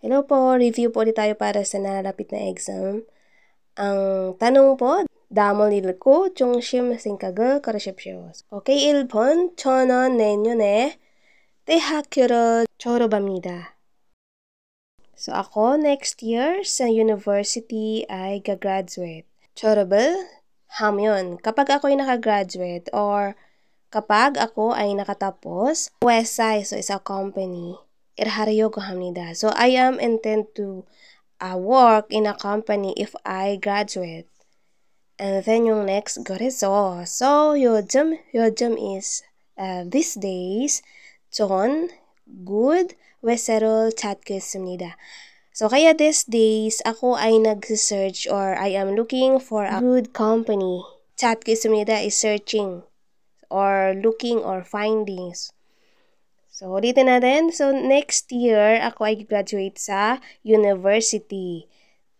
Hello po, review po ulit tayo para sa nalalapit na exam. Ang tanong po, damol 읽고 중심 생각을 걸으십시오. Okay, 1번, 저는 내년에 대학교를 졸업합니다. So ako, next year sa university ay gagraduate. 졸업을 하면, kapag ako ay nakagraduate or kapag ako ay nakatapos, 회사에서 is a company. 일하려고 합니다. So I am intend to work in a company if I graduate. And then yung next, 그래서. So 요즘 is these days 전 good 회사를 찾고 있습니다. So kaya these days ako ay nag-search or I am looking for a good company. 찾고 있습니다 is searching or looking or findings. So, ulitin natin. So, next year, ako ay graduate sa university.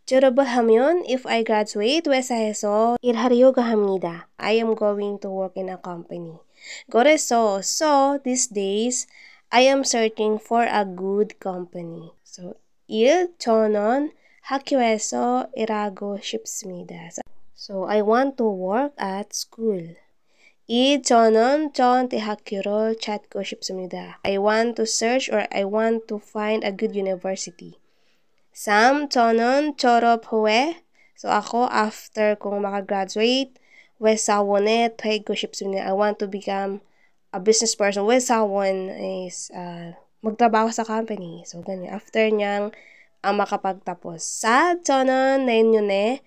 졸업을 하면, if I graduate, 회사에서 일하려고 합니다. I am going to work in a company. 그래서, so, these days, I am searching for a good company. So, 저는 학교에서 일하고 싶습니다. So, I want to work at school. 저는 전 대학교를 찾고 싶습니다. I want to search or I want to find a good university. 3. 저는 졸업 후에, so ako after kung makagraduate, 회사원에 되고 싶습니다. I want to become a business person. 회사원 is magtrabaho sa company. So, ganyan. After niyang makapagtapos. 4. 저는 내년에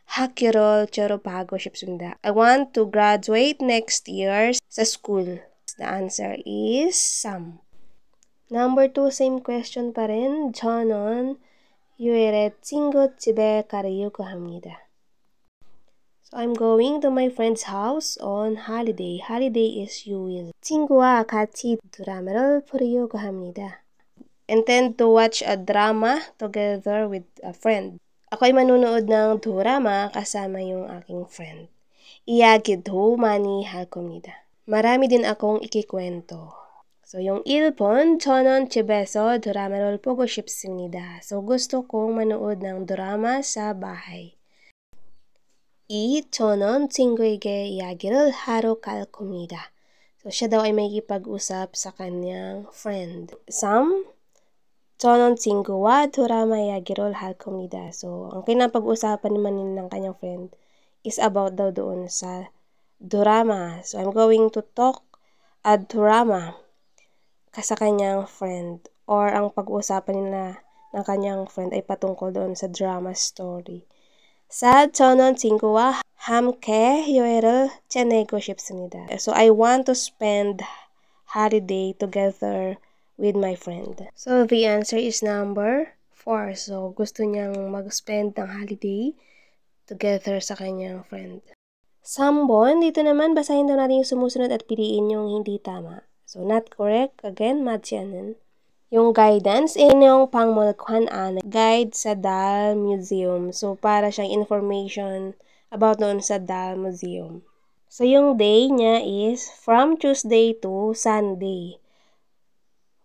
학교를 졸업하고 싶습니다. I want to graduate next year sa school. The answer is Sam. Number 2, same question pa rin. 저는 휴일에 친구 집에 가려고 합니다. So I'm going to my friend's house on holiday. Holiday is 휴일. 친구와 같이 드라마를 보려고 합니다. Intend to watch a drama together with a friend. Ako ay manunood ng drama kasama yung aking friend. 이야기도 많이 할 겁니다. marami din akong ikikwento. So, yung 1번, 저는 집에서 드라마를 보고 싶습니다. So, gusto kong manood ng drama sa bahay. 2. 저는 친구에게 이야기를 하러 갈 겁니다. So, siya daw ay makikipag-usap sa kanyang friend. 3. 저는 친구와 드라마 이야기를 할 겁니다. So, ang pinapag-usapan naman ng kanyang friend is about daw doon sa drama. So, I'm going to talk a drama sa kanyang friend. Or ang pag-uusapan nila ng kanyang friend ay patungkol doon sa drama story. 4. 저는 친구와 함께 여행을 지내고 싶습니다. So, I want to spend holiday together with my friend. So, the answer is number 4. So, gusto niyang mag-spend ng holiday together sa kanyang friend. 3번, dito naman, basahin daw natin yung sumusunod at piliin yung hindi tama. So, not correct. Again, 맞지 않는. Yung guidance, yung pangmulkhanan, guide sa Dal Museum. So, para siyang information about noon sa Dal Museum. So, yung day niya is from Tuesday to Sunday.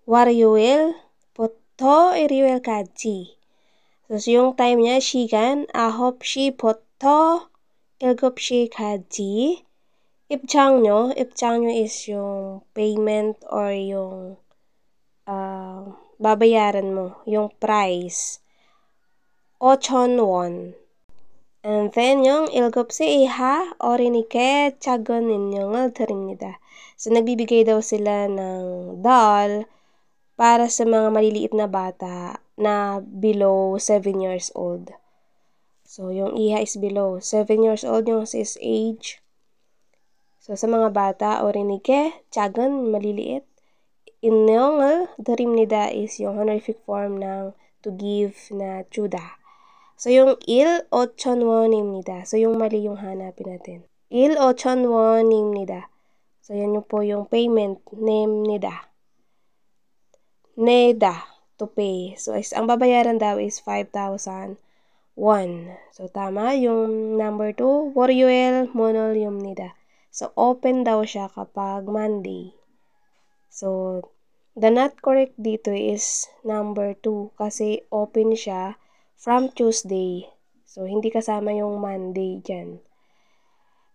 월요일부터 일요일까지. So, yung time niya, 시간 9시부터 7시까지. 입장료 is yung payment or yung babayaran mo, yung price. 5,000원. And then, yung 7시 이하 어린이께 작은 인형을 드립니다. So, nagbibigay daw sila ng doll para sa mga maliliit na bata na below 7 years old. So, yung iha is below 7 years old, yung is age. So, sa mga bata, 어린이께 작은, maliliit. 인형을 드립니다 is yung honorific form ng to give na 주다. So, yung 5,000원입니다. So, yung mali yung hanapin natin. 5,000원입니다. So, yan yung po yung payment 냅니다. Neda to pay. So, ang babayaran daw is 5,000 won. So, tama. Yung number 2, 월요일 문을엽니다. So, open daw siya kapag Monday. So, The not correct dito is number 2 kasi open siya from Tuesday. So, hindi kasama yung Monday dyan.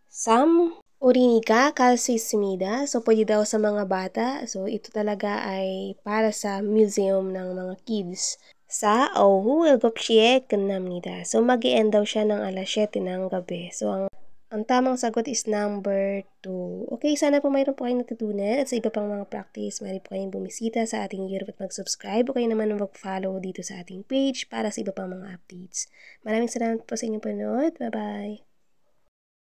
Sam Urinica Calcismida. So, pwede daw sa mga bata. So, ito talaga ay para sa museum ng mga kids. Sa Ohu Elgopshie Kanamnida. So, mag-i-end daw siya ng alas 7 ng gabi. So, ang tamang sagot is number 2. Okay, sana po mayroon po kayong natutunan at sa iba pang mga practice, maaari po kayong bumisita sa ating YouTube at mag-subscribe o kayo naman mag-follow dito sa ating page para sa iba pang mga updates. Maraming salamat po sa inyong panood. Bye-bye!